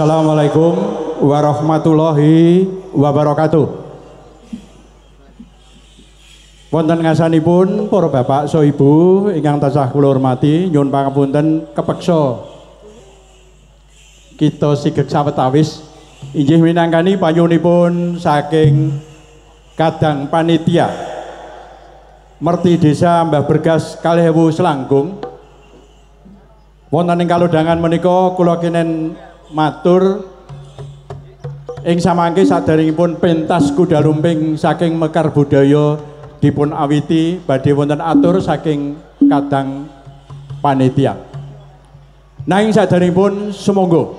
Assalamualaikum warahmatullahi wabarakatuh. Wonten ngasanipun para bapak so ibu ingkang tansah kula hormati, nyuwun pangapunten kepeksa kita sigeg sawetawis inggih minangkani panyuwunipun saking kadang panitia Merti Desa Mbah Bergas 2000 Selangkung. Wonten ing kalodhangan menika kula kenen matur ing samangke saderengipun pentas kuda lumping saking Mekar Budaya dipun awiti badhe wonten atur saking kadang panitia. Nanging saderengipun sumangga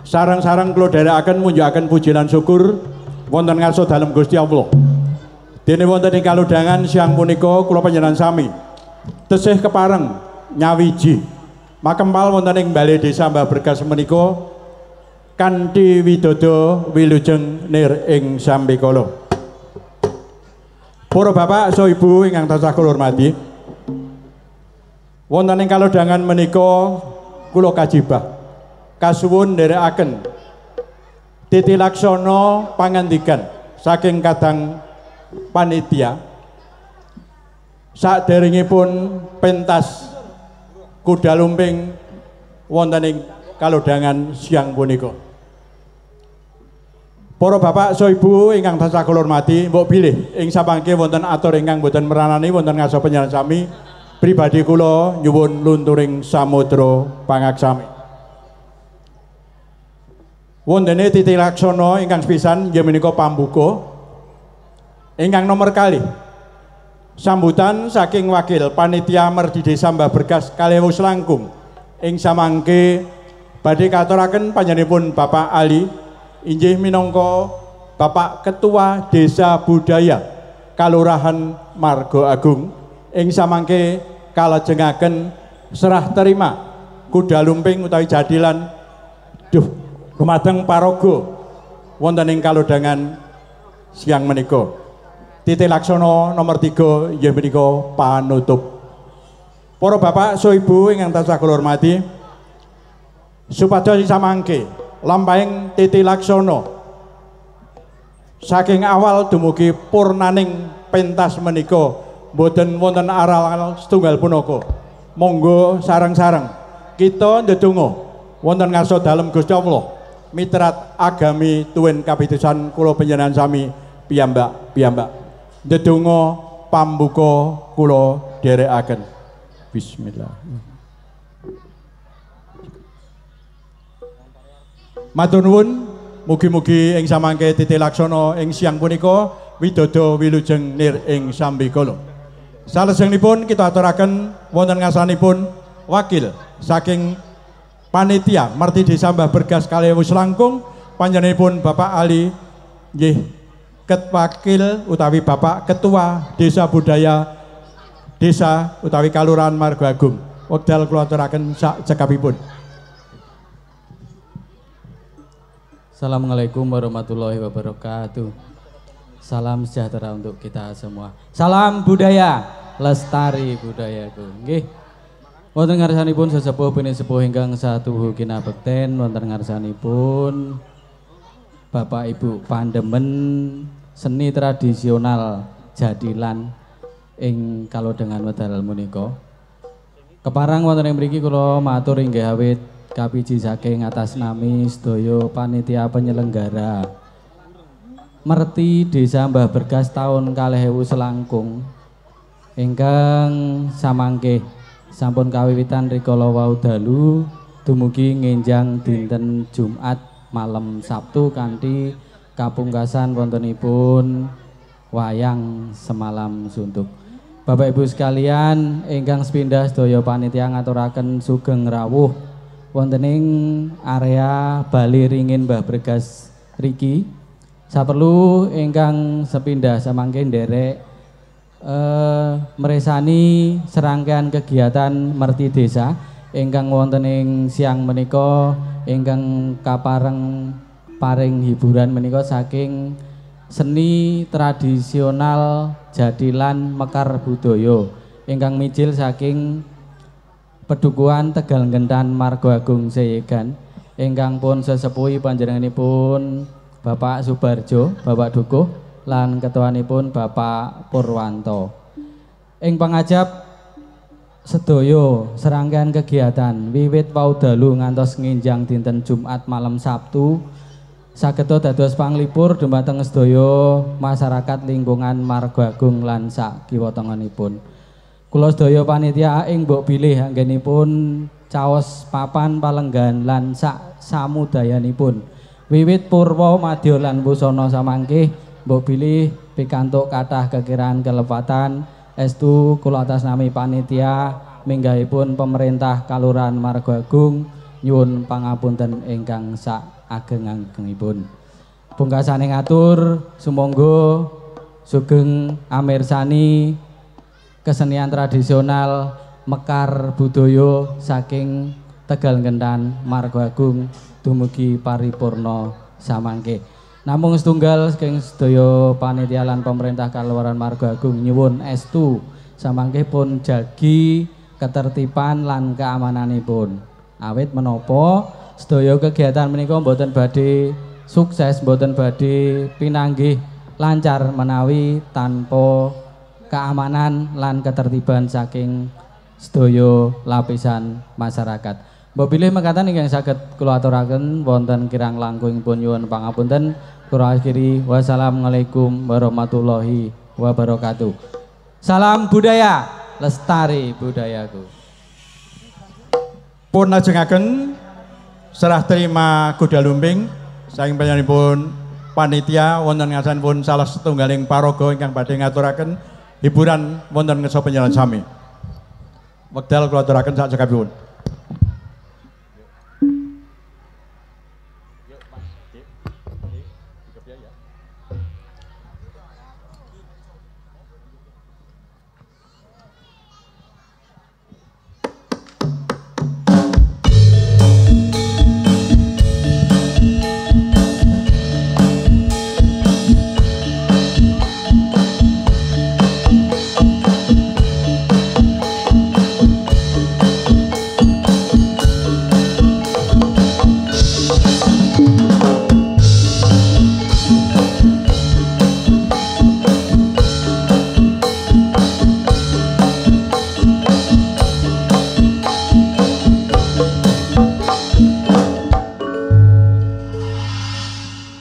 sareng-sareng kula dherekaken munjukaken puji lan syukur wonten ngarsa dalem Gusti Allah. Dene wonten ing kalodhangan siang punika kula panjenengan sami tesih kepareng nyawiji makempal wonten ing Balai Desa Mbah Bergas menika kanthi widodo wilujeng nir ing sambikala. Para bapak so ibu ingkang tansah kula hormati, wonten ing kalodhangan menika kula kajibah kasuwun nderekaken titilaksana pangandikan saking kadang panitia saderengipun pentas kuda lumping wonten ing kalodhangan siang punika. Para bapak so ibu ingkang tansah kula hormati, mbok bilih ing samangke wonten atur ingkang boten meranani wonten ngarsa panjenengan sami, pribadi kula nyuwun lunturing samudra pangaksami. Wontene titilaksana ingkang sepisan inggih menika pambuka ingkang nomor kalih sambutan saking wakil panitia Merti Desa Mbah Bergas 2000 Selangkung ing samangke badhe katuraken panjenenganipun Bapak Ali inggih minangka Bapak Ketua Desa Budaya Kalurahan Margo Agung ing samangke kalajengaken serah terima kuda lumping utawi jadilan dumateng paraga wonten ing kalodhangan siang menika. Titilaksana nomor 3 inggih menika panutup. Para bapak so ibu ingkang tansah kula hormati, supados samangke lampahing titilaksana saking awal dumugi purnaning pentas menika boten wonten aral setunggal punaka. Monggo sareng-sareng kita ndedonga wonten ngarsa dalem Gusti Allah mitrat agami tuwin kapitusan kula panjenengan sami piyambak-piyambak. Ndedonga pambuka kula dherekaken. Bismillah. Matur nuwun, mugi-mugi ing samangke titilaksana ing siang punika widodo wilujeng nir ing sambikala. Salajengipun kita aturaken wonten ngasanipun wakil saking panitia Merti Desa Mbah Bergas 2000 Selangkung panjenenganipun Bapak Ali nggih wakil utawi Bapak Ketua Desa Budaya Desa utawi Kalurahan Margo Agung. Wekdal kula aturaken sak cekapipun. Assalamualaikum warahmatullahi wabarakatuh. Salam sejahtera untuk kita semua. Salam budaya, lestari budayaku. Nggih. Wonten ngarsanipun sesepuh pini sepuh ingkang satuhu kinabekten, wonten ngarsanipun Bapak Ibu pandemen seni tradisional jadilan ing kalodhangan wedal menika. Keparang wonten ing mriki kula matur inggih awit kapiji saking atas nami sedaya panitia penyelenggara Merti Desa Mbah Bergas tahun 2000 Selangkung ingkang samangke sampun kawiwitan rikala wau dalu dumugi ngenjang dinten Jumat malam Sabtu kanthi kapungkasan wontenipun wayang semalam suntuk. Bapak Ibu sekalian ingkang sepindah sedaya panitia ngaturaken sugeng rawuh wonten ing area Bali Ringin Mbah Bergas riki. Saperlu ingkang sepindah samangke nderek meresani serangkaian kegiatan Merti Desa ingkang wonten ing siang menika ingkang kapareng paring hiburan menika saking seni tradisional jadilan Mekar Budaya ingkang mijil saking Pedukuhan Tegal Gentan Margo Agung Seyegan ingkang pun sesepuhi panjenenganipun Bapak Subarjo, Bapak Dukuh lan ketuanipun Bapak Purwanto. Ing pangajap sedaya serangkaian kegiatan wiwit wau dalu ngantos nginjang dinten Jumat malam Sabtu sageta dados panglipur dumateng sedaya masyarakat lingkungan Margoagung lan sak kiwa tengenipun. Kula sedaya panitia ing mbok bilih anggenipun caos papan palenggan lan sak samudayanipun. Wiwit purwa madya lan busana samangke mbok bilih pikantuk kathah kekiraan kelepatan estu kula atas nami panitia minggahipun pemerintah Kalurahan Margoagung nyuwun pangapunten ingkang sak ageng-agengipun. Pungkasane ngatur sumangga sugeng amirsani kesenian tradisional mekar budaya saking Tegal Ngentan Margoagung dumugi paripurna samangke. Namung setunggal saking sedaya panitia lan pemerintah Kalurahan Margoagung nyuwun estu samangke pun jagi ketertiban lan keamananipun. Awit menapa sedaya kegiatan menika mboten badhe sukses, mboten badhe pinanggih lancar menawi tanpa keamanan lan ketertiban saking sedaya lapisan masyarakat. Mbok bilih mekaten ingkang saged kula aturaken wonten kirang langkungipun nyuwun pangapunten. Kula akhiri wassalamualaikum warahmatullahi wabarakatuh. Salam budaya, lestari budayaku. Pun lajengaken serah terima kuda lumping saking panjenenganipun panitia wonten ngasanipun salah setunggaling paraga ingkang badhe ngaturaken hiburan wonten ngesa penjalan sami. Wekdal kula aturaken sak cekapipun.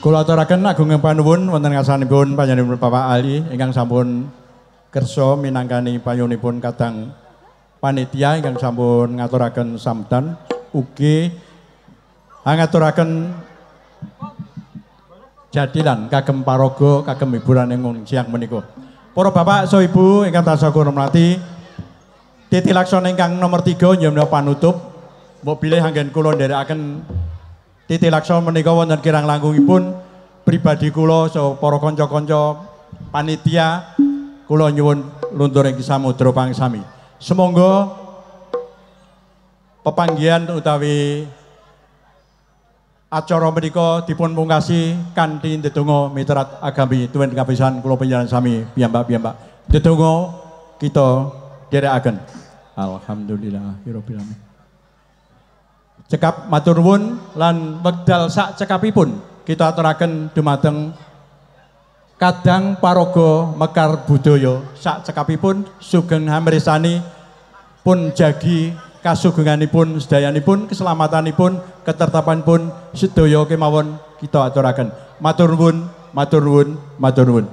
Kula aturaken agunging panuwun wonten ngasanipun panjenenganipun Bapak Ali ingkang sampun kersa minangkani payunipun kadang panitia ingkang sampun ngaturaken samdan ugi ngaturaken jadilan kagem paraga kagem hiburan ing siang menika. Para bapak saha ibu ingkang tansah kula hormati, titi laksana ingkang nomor 3 nyamna panutup. Mbok bilih anggen kula nderekaken titi laksana menika wonten kirang langkungipun pribadi kula saha para kanca-kanca panitia kula nyuwun luntur ing samudra pangsami. Semonggo pepanggihan utawi acara menika dipun pungkasi kanthi ndedonga miturat agami tuwin kapisan kula panjenengan sami piyambak-piyambak. Ndedonga kita dherekaken. Alhamdulillahirabbil alamin. Cekap matur nuwun lan wekdal sak cekapipun kita aturaken dumateng kadang paraga mekar budaya sak cekapipun sugeng hamresani pun jagi kasugenganipun sedayanipun keselamatanipun ketertibanipun sedaya kemawon kita aturaken. Matur nuwun, matur nuwun, matur nuwun.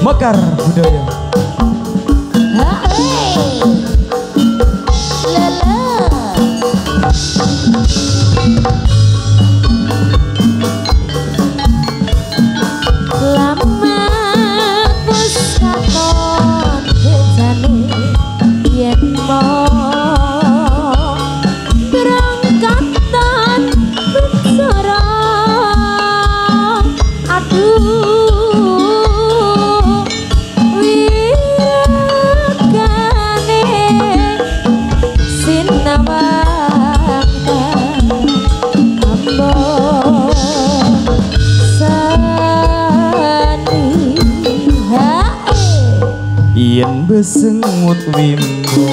Mekar Budaya. Yen besengut wimbo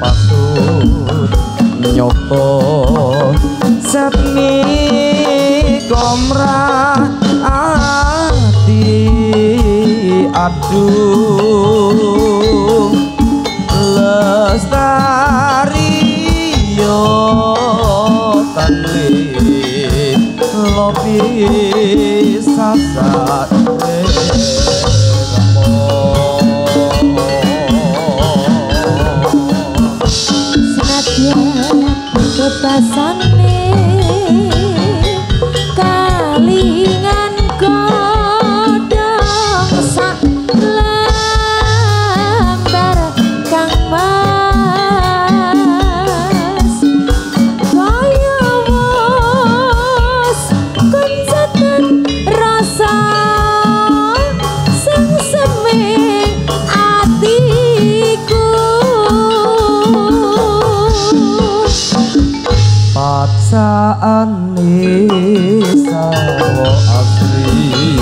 patut nyoto sapni komra ati aduh lestari yo tanwi lopi sasat kepasane kalingan godhong sak lembar kang mas kaya wis kuncetan rasa sing seme atiku paksane sawo asli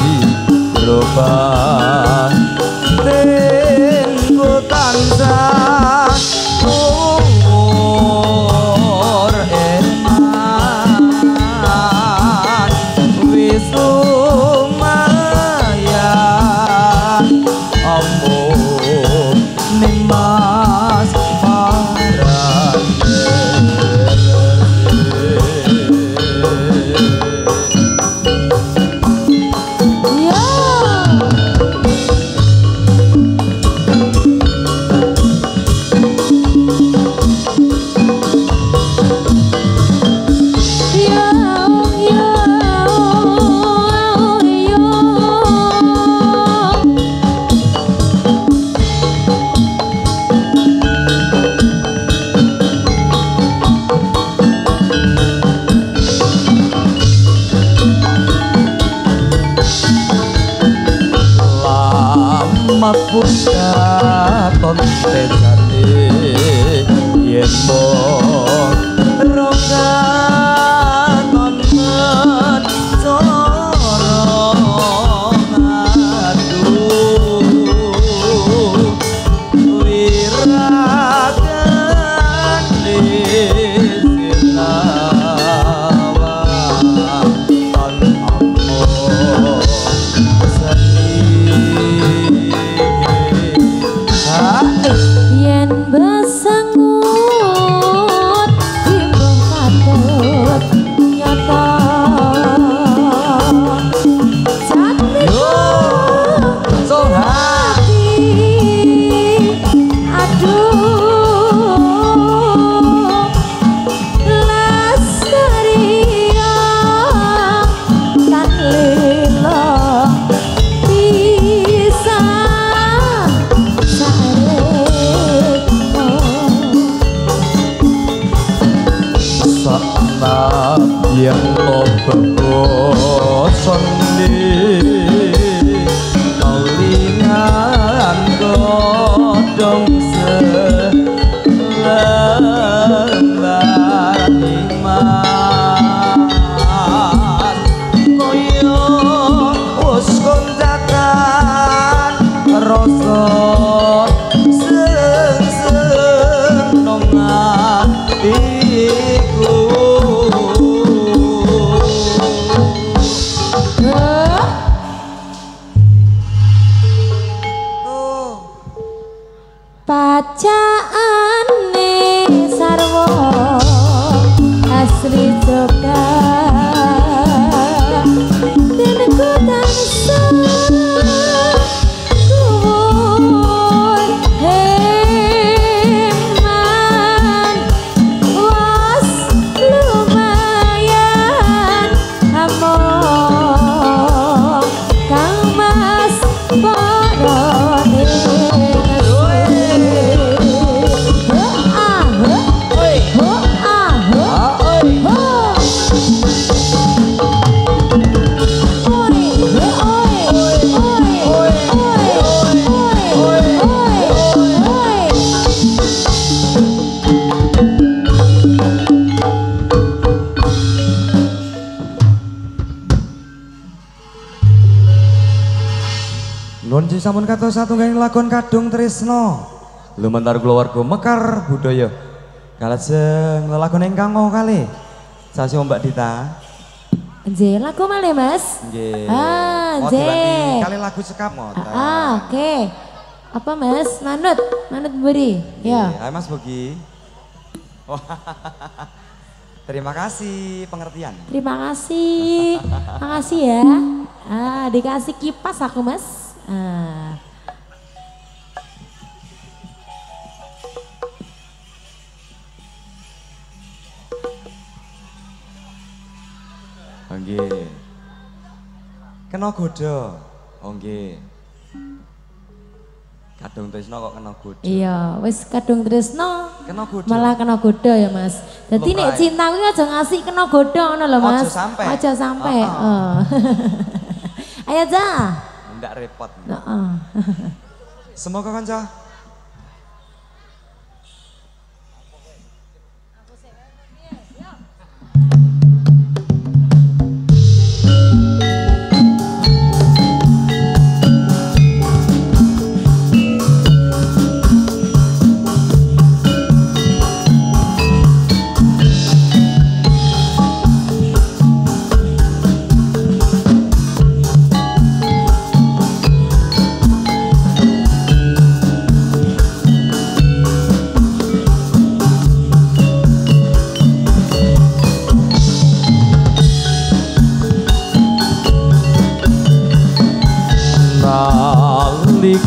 berubah tenggo tansah umur eman wis lumayan ampun nimas parang pun katon tesane yen mong rokaton men sorong aduh wiragan disinawa ton ammo yen besengut timbang katon Puji sampun kados satunggaling lakon Kadung Tresno. Lumantar keluarga Mekar Budaya. Kalajeng lelakon ingkang mau kalih. Sasi Mbak Dita. Nggih, lagu malih Mas. Nggih. Ah, mau dilanti nggih. kali lagu sekap ngoten. Oke. Apa Mas? Manut beri. Ya. Ayo Mas Bogi. Oh, terima kasih pengertian. Terima kasih. Makasih ya. Ah, dikasih kipas aku Mas. Ah. Nggih. Kena goda. Oh nggih. Kadung Tresno kok kena goda. Iya, wis Kadung Tresno. Kena goda. Malah kena goda ya Mas. Dadi Loh, nek Bray. cinta kuwi aja ngasih kena goda ngono lho Mas. Aja sampe. Aja sampe. Heeh. Ayo aja. Ndak repot. Heeh. Semoga kanca.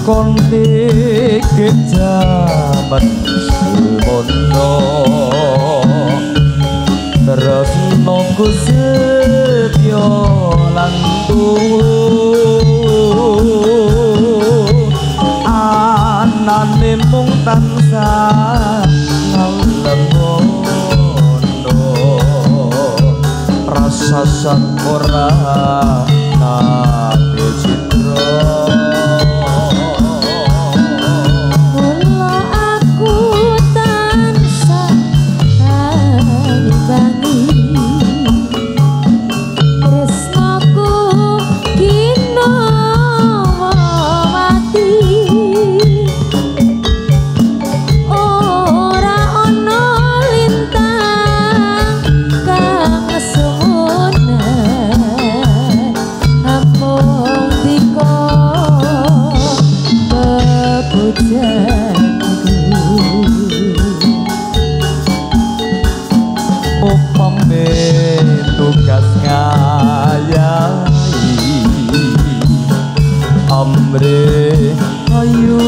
Kontik jaman semono terus nunggu setyo lan anane mung tansah ngalemono rasa sak ora nate citra. Amre ayu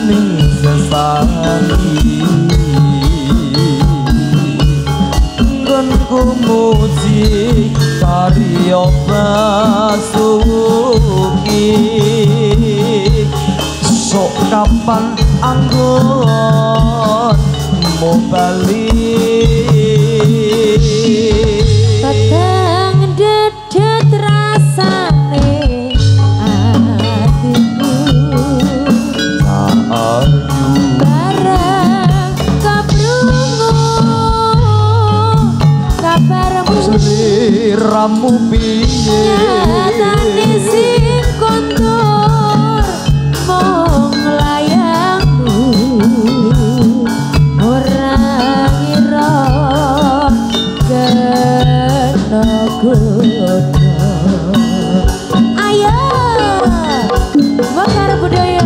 ning sesani kon kumuji karya basuki sok kapan anggon mau balik Batang dedet rasane atiku bareng kaprungu kabarmu seliramu piye nyatane sing kondur mung layangmu ora ngira kena goda. Ayo Mekar Budaya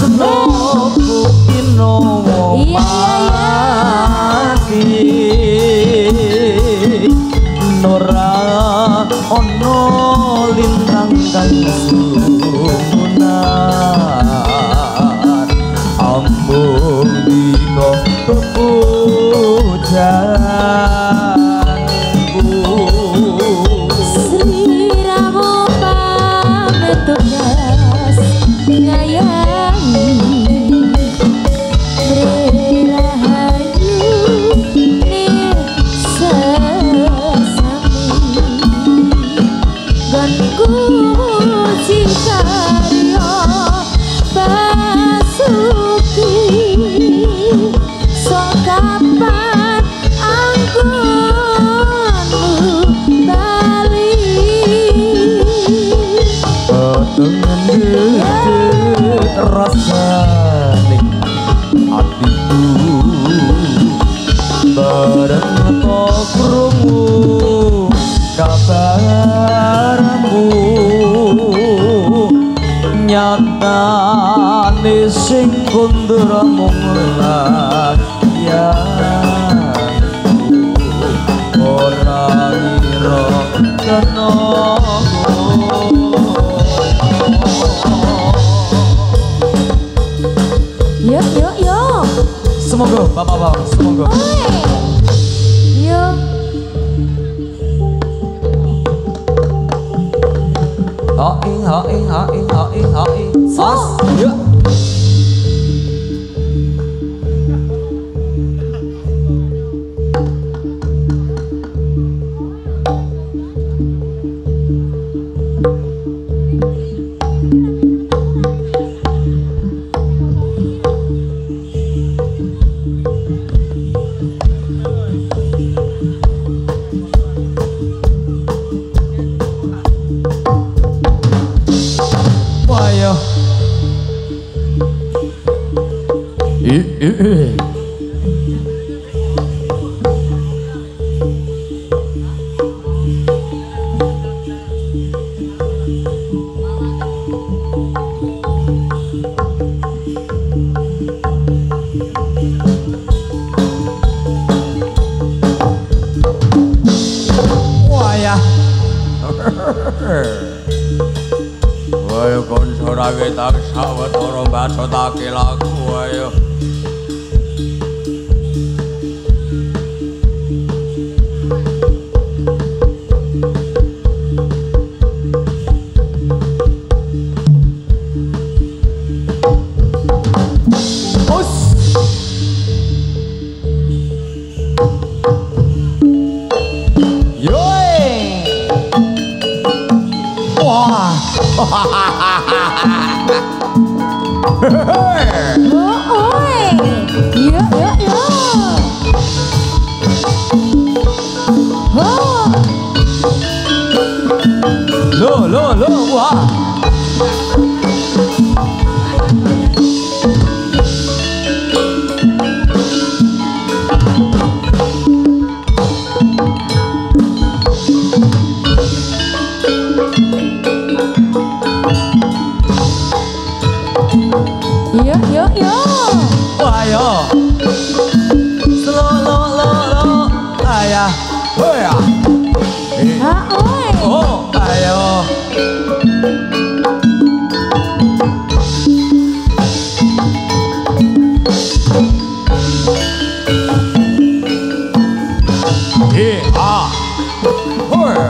Senoku kino mati Nora ono lintang kang sumunar Ambung dino pujanku Sliramu pamit tugas ngayangi Rahayu nih sesami Gonku cikaryo basuki Sokapan anggunmu bali Dengan detik rasane hatiku bareng to krungu kabarmu nyatane sing kundura mung layanku ora ngira kena Yuk Semoga bapak-bapak, semoga Yuk Hai As Yuk Waya Waya kanca rawe tak sawetara bacotake lagu waya Lo, wah. Yuk Wah yo Lo Ayah Hoya Oh ayo Hoya